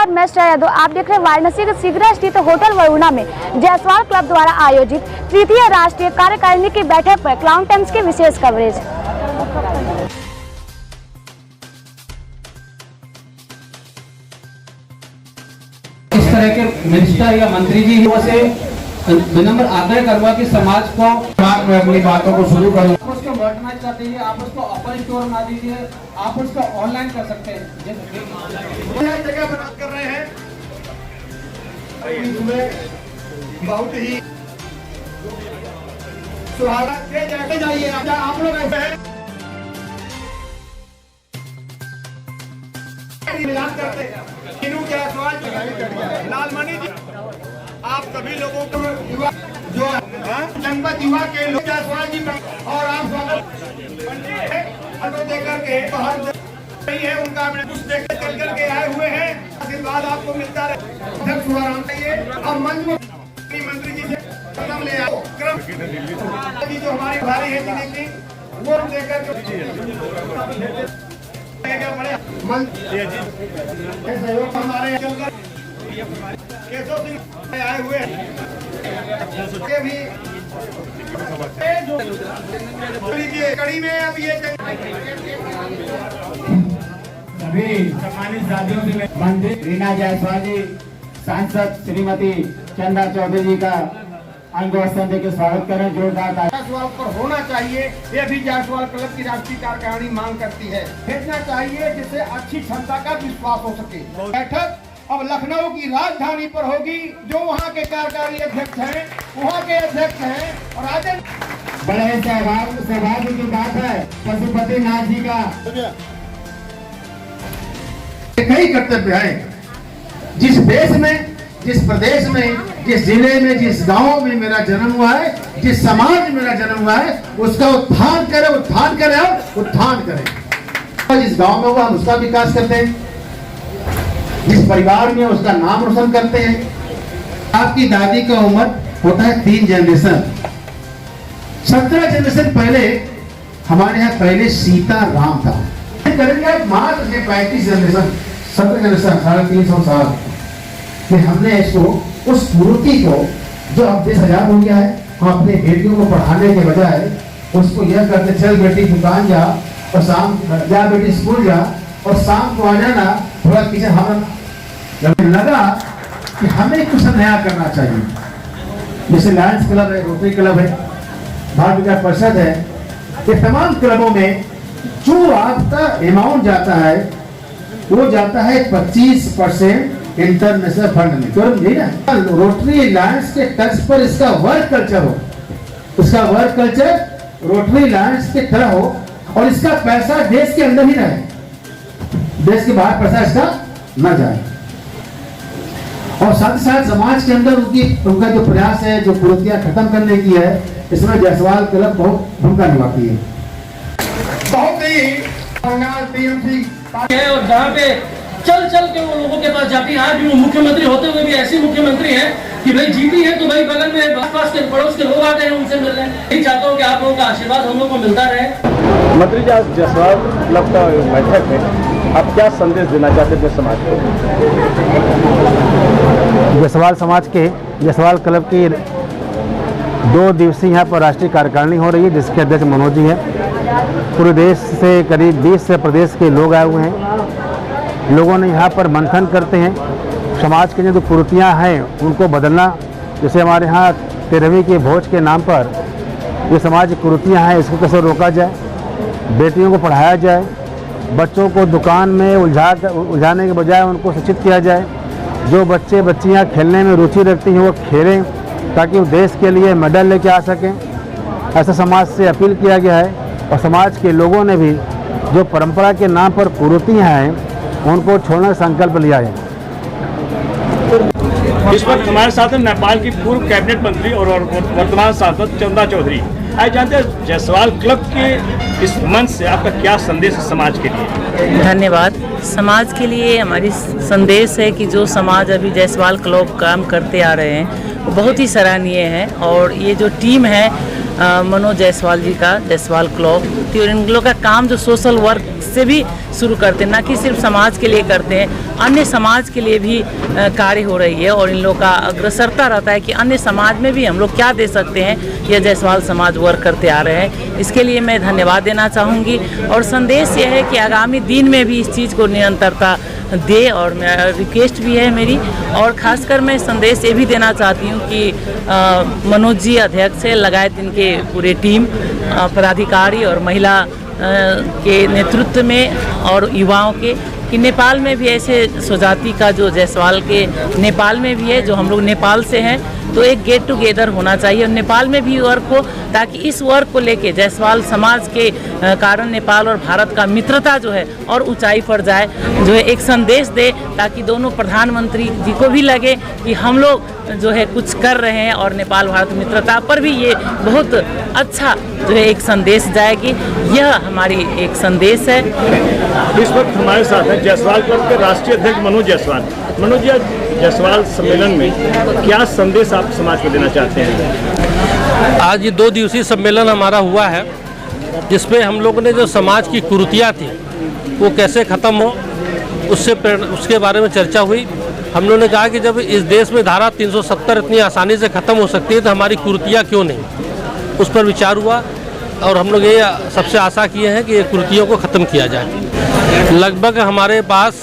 नमस्कार, मैं श्रेया यादव। आप देख रहे हैं वाराणसी के शीघ्र स्थित होटल वरुणा में जायसवाल क्लब द्वारा आयोजित तृतीय राष्ट्रीय कार्यकारिणी की बैठक पर क्लाउन टाइम्स की विशेष कवरेज। इस तरह के मिनिस्टर या मंत्री जी से विनम्र आग्रह करूंगा कि समाज को मैं अपनी बातों को शुरू करूं। आप उसको वर्डनाइज कर दीजिए, आप उसको ओपन स्टोर बना दीजिए, आप उसको ऑनलाइन कर सकते हैं। जगह बना कर रहे हैं बहुत ही सुहाना के जाके जाइए आप लोग मिलान करते हैं। लालमणि जी, आप सभी लोगों को युवा जो जनपद युवा के लोग जायसवाल जी और आप स्वागत देकर के बाहर नहीं है उनका कुछ देख चल करके आए हुए हैं। आशीर्वाद आपको मिलता रहे। अध्यक्ष शुभारंभ चाहिए। अब मंच में मंत्री जी से कदम ले आओ। क्रम जी जो हमारी भारी है जिन्हें की वो देकर सहयोग हमारे चलकर केशव सिंह आए हुए के भी कड़ी में अब ये सभी सम्मानित साथियों से मंत्री रीना जायसवाल जी, सांसद श्रीमती चंदा चौधरी जी का अंगवस्त्र देकर स्वागत करें। जोरदार जायसवाल पर होना चाहिए। ये भी जायसवाल क्लब की राष्ट्रीय कार्यकारिणी मांग करती है। भेजना चाहिए जिससे अच्छी क्षमता का विश्वास हो सके। बैठक अब लखनऊ की राजधानी पर होगी। जो वहाँ के कार्यकारी अध्यक्ष हैं, वहाँ के अध्यक्ष हैं और आज बड़े सौभाग्य की बात है पशुपति नाथ जी का कई कर्तव्य है। जिस देश में, जिस प्रदेश में, जिस जिले में, जिस गांव में मेरा जन्म हुआ है, जिस समाज में मेरा जन्म हुआ है, उसका उत्थान करें, उत्थान करें और उत्थान करें। जिस गांव में हुआ हम उसका विकास करते हैं, जिस परिवार में उसका नाम रोशन करते हैं। आपकी दादी का उम्र होता है 3 जनरेशन, 17 जनरेशन पहले हमारे यहाँ पहले सीता राम था। करेंगे मात्र 35 जनरेशन, 17 जनरेशन 350 साल कि हमने इसको उस पूर्ति को जो अब देश आजाद हो गया है, हम अपने बेटियों को पढ़ाने के बजाय उसको यह करते चल बेटी दुकान जा और शाम जा बेटी स्कूल जा और शाम को आ जाना थोड़ा किचन। हमें लगा कि हमें कुछ नया करना चाहिए। जैसे लायंस क्लब है, रोटरी क्लब है, भारत विकास परिषद है, ये तमाम क्लबों में जो आपका अमाउंट जाता है वो जाता है 25% इंटरनेशनल फंड में। क्यों नहीं ना? रोटरी लायंस के टच पर इसका वर्क कल्चर हो, उसका वर्क कल्चर रोटरी लायंस के तरह हो और इसका पैसा देश के अंदर ही रहे, देश के बाहर पैसा इसका न जाए। और साथ साथ समाज के अंदर उनका जो प्रयास है, जो कुरीतियां खत्म करने की है, इसमें जायसवाल क्लब बहुत भूमिका निभाती है। बहुत ही है और जहाँ पे चल चल के वो लोगों के पास जाती है। आज भी वो मुख्यमंत्री होते हुए भी ऐसी मुख्यमंत्री है कि भाई जीती है तो भाई बगल में आसपास के पड़ोस के लोग आते हैं उनसे मिल रहे हैं। यही चाहता हूँ कि आप लोगों का आशीर्वाद हम लोग को मिलता रहे। मंत्री जी, आज जायसवाल क्लब का बैठक है, आप क्या संदेश देना चाहते हैं समाज को? जायसवाल क्लब की 2 दिवसीय यहाँ पर राष्ट्रीय कार्यकारिणी हो रही है, जिसके अध्यक्ष मनोज जी हैं। पूरे देश से करीब 20 से प्रदेश के लोग आए हुए हैं। लोगों ने यहाँ पर मंथन करते हैं, समाज की जो कुरीतियाँ हैं उनको बदलना। जैसे हमारे यहाँ 13वीं के भोज के नाम पर जो समाज की कुरीतियाँ हैं इसको कैसे रोका जाए, बेटियों को पढ़ाया जाए, बच्चों को दुकान में उलझाने के बजाय उनको शिक्षित किया जाए। जो बच्चे बच्चियाँ खेलने में रुचि रखती हैं वो खेलें ताकि वो देश के लिए मेडल लेके आ सकें। ऐसा समाज से अपील किया गया है और समाज के लोगों ने भी जो परंपरा के नाम पर कुरीतियाँ हैं उनको छोड़ने का संकल्प लिया है। इस वक्त हमारे साथ नेपाल की पूर्व कैबिनेट मंत्री और वर्तमान सांसद चंदा चौधरी। आज जानते हैं जायसवाल क्लब के इस मंच से आपका क्या संदेश है समाज के लिए? धन्यवाद। समाज के लिए हमारी संदेश है कि जो समाज अभी जायसवाल क्लब काम करते आ रहे हैं वो बहुत ही सराहनीय है और ये जो टीम है मनोज जायसवाल जी का जायसवाल क्लब थी, और इन लोगों का काम जो सोशल वर्क से भी शुरू करते हैं, ना कि सिर्फ समाज के लिए करते हैं, अन्य समाज के लिए भी कार्य हो रही है। और इन लोगों का अग्रसरता रहता है कि अन्य समाज में भी हम लोग क्या दे सकते हैं, यह जायसवाल समाज वर्क करते आ रहे हैं। इसके लिए मैं धन्यवाद देना चाहूँगी, और संदेश यह है कि आगामी दिन में भी इस चीज़ को निरंतरता दे, और मेरा रिक्वेस्ट भी है मेरी। और ख़ासकर मैं संदेश ये भी देना चाहती हूँ कि मनोज जी अध्यक्ष है, लगायत इनके पूरे टीम पदाधिकारी और महिला के नेतृत्व में और युवाओं के, कि नेपाल में भी ऐसे स्वजाति का जो जायसवाल के नेपाल में भी है, जो हम लोग नेपाल से हैं, तो एक गेट टुगेदर होना चाहिए और नेपाल में भी वर्क हो, ताकि इस वर्क को लेके जायसवाल समाज के कारण नेपाल और भारत का मित्रता जो है और ऊंचाई पर जाए, जो है एक संदेश दे, ताकि दोनों प्रधानमंत्री जी को भी लगे कि हम लोग जो है कुछ कर रहे हैं, और नेपाल भारत मित्रता पर भी ये बहुत अच्छा जो है एक संदेश जाएगी। यह हमारी एक संदेश है। इस वक्त हमारे साथ हैं जायसवाल क्लब के राष्ट्रीय अध्यक्ष मनोज जायसवाल। मनोज जी, जायसवाल सम्मेलन में क्या संदेश आप समाज को देना चाहते हैं? आज ये 2 दिवसीय सम्मेलन हमारा हुआ है, जिसमें हम लोगों ने जो समाज की कुरीतियाँ थी वो कैसे ख़त्म हो उसके बारे में चर्चा हुई। हम लोगों ने कहा कि जब इस देश में धारा 370 इतनी आसानी से ख़त्म हो सकती है तो हमारी कुरीतियाँ क्यों नहीं, उस पर विचार हुआ। और हम लोग ये सबसे आशा किए हैं कि ये कुरीतियों को ख़त्म किया जाए। लगभग हमारे पास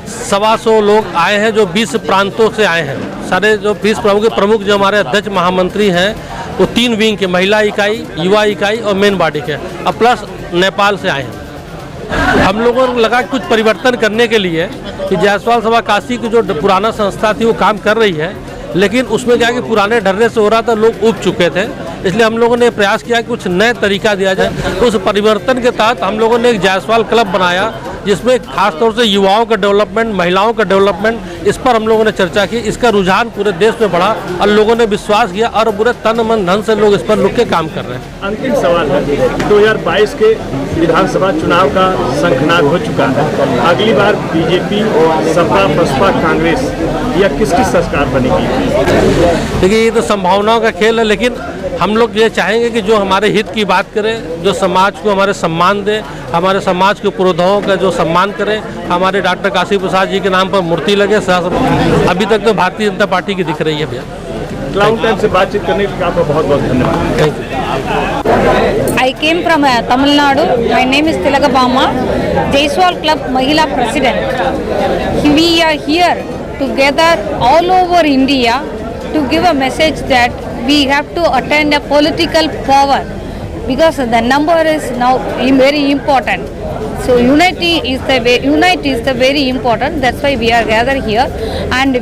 125 लोग आए हैं जो 20 प्रांतों से आए हैं। सारे जो 20 प्रमुख जो हमारे अध्यक्ष महामंत्री हैं वो 3 विंग के, महिला इकाई, युवा इकाई और मेन बॉडी के, और प्लस नेपाल से आए हैं। हम लोगों को लगा कुछ परिवर्तन करने के लिए कि जायसवाल सभा काशी की जो पुराना संस्था थी वो काम कर रही है, लेकिन उसमें क्या कि पुराने ढर्रे से हो रहा था, लोग ऊब चुके थे। इसलिए हम लोगों ने प्रयास किया कि कुछ नए तरीका दिया जाए। उस परिवर्तन के तहत हम लोगों ने एक जायसवाल क्लब बनाया, जिसमें खास तौर से युवाओं का डेवलपमेंट, महिलाओं का डेवलपमेंट, इस पर हम लोगों ने चर्चा की। इसका रुझान पूरे देश में बढ़ा और लोगों ने विश्वास किया और पूरे तन मन धन से लोग इस पर लुक के काम कर रहे हैं। अंतिम सवाल है, 2022 के विधानसभा चुनाव का शंखनाद हो चुका है। अगली बार बीजेपी, सपा, बसपा, कांग्रेस या किसकी सरकार बनेगी? देखिए, ये तो संभावनाओं का खेल है, लेकिन हम लोग ये चाहेंगे कि जो हमारे हित की बात करें, जो समाज को हमारे सम्मान दे, हमारे समाज के पुरोधाओं का जो सम्मान करें। हमारे डॉक्टर काशी प्रसाद जी के नाम पर मूर्ति लगे। अभी तक तो भारतीय जनता पार्टी की दिख रही है भैया। क्लाउड टाइम से बातचीत करने के लिए आपका बहुत बहुत धन्यवाद। Thank you. I came from Tamil Nadu. My name is Tilakabama, Jaiswal Club Mahila President. We are here together all over India to give a message that we have to attain a political power, because the number is now very important. So unity is the very important. That's why we are gathered here. And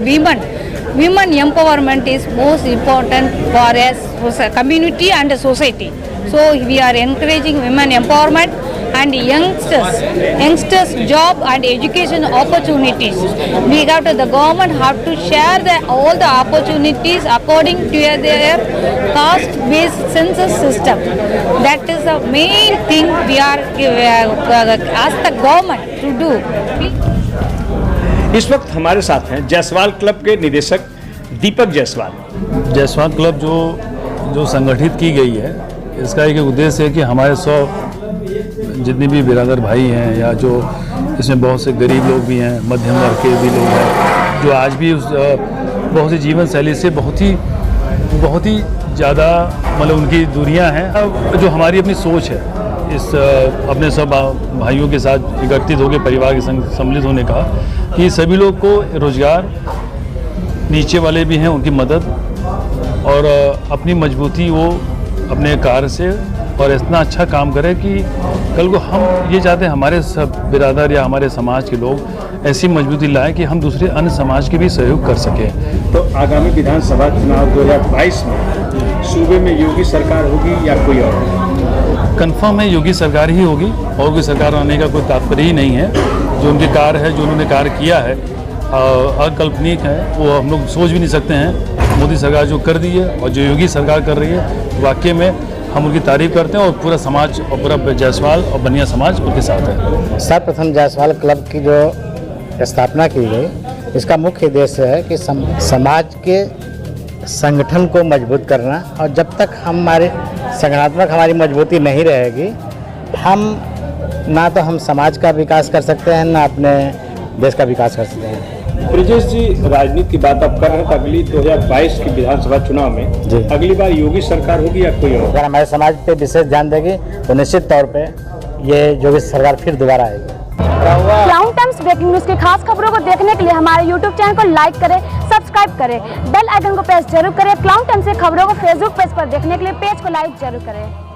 women empowerment is most important for us, for community and society. So we are encouraging women empowerment and youngsters job and education opportunities. The government have to share all the opportunities according to their caste-based census system. That is the main thing we are asked the government to do. इस वक्त हमारे साथ हैं Jaiswal club के निदेशक दीपक Jaiswal. Jaiswal club जो संगठित की गई है, इसका एक उद्देश्य है कि हमारे 100 जितने भी बिरादर भाई हैं, या जो इसमें बहुत से गरीब लोग भी हैं, मध्यम वर्ग के भी लोग हैं, जो आज भी बहुत सी जीवन शैली से बहुत ही ज़्यादा मतलब उनकी दूरियां हैं। जो हमारी अपनी सोच है, इस अपने सब भाइयों के साथ एकत्रित होकर परिवार के संग सम्मिलित होने का, कि सभी लोग को रोज़गार, नीचे वाले भी हैं उनकी मदद, और अपनी मजबूती वो अपने कार्य से और इतना अच्छा काम करें कि कल को हम ये चाहते हैं हमारे सब बिरादर या हमारे समाज के लोग ऐसी मजबूती लाएं कि हम दूसरे अन्य समाज के भी सहयोग कर सकें। तो आगामी विधानसभा चुनाव 2022 में सूबे में योगी सरकार होगी या कोई और? कंफर्म है योगी सरकार ही होगी, और कोई सरकार आने का कोई तात्पर्य ही नहीं है। जो उनके कार्य है, जो उन्होंने कार्य किया है, अकल्पनीय है, वो हम लोग सोच भी नहीं सकते हैं। मोदी सरकार जो कर दी है और जो योगी सरकार कर रही है, वाकई में हम उनकी तारीफ करते हैं, और पूरा समाज और पूरा जायसवाल और बनिया समाज उनके साथ है। सर्वप्रथम जायसवाल क्लब की जो स्थापना की गई, इसका मुख्य उद्देश्य है कि समाज के संगठन को मजबूत करना, और जब तक हमारे संगठनात्मक हमारी मजबूती नहीं रहेगी, ना तो हम समाज का विकास कर सकते हैं, ना अपने देश का विकास कर सकते हैं। ब्रिजेश जी, राजनीति की बात आप कर रहे हैं तो अगली 2022 के विधानसभा चुनाव में जी अगली बार योगी सरकार होगी या कोई और? अगर हमारे समाज पे विशेष ध्यान देगी तो निश्चित तौर पे ये योगी सरकार फिर दोबारा आएगी। क्लाउन टाइम्स ब्रेकिंग न्यूज की खास खबरों को देखने के लिए हमारे YouTube चैनल को लाइक करें, सब्सक्राइब करें, बेल आइकन को प्रेस जरूर करें। क्लाउन टाइम्स की खबरों को फेसबुक पेज पर देखने के लिए पेज को लाइक जरूर करें।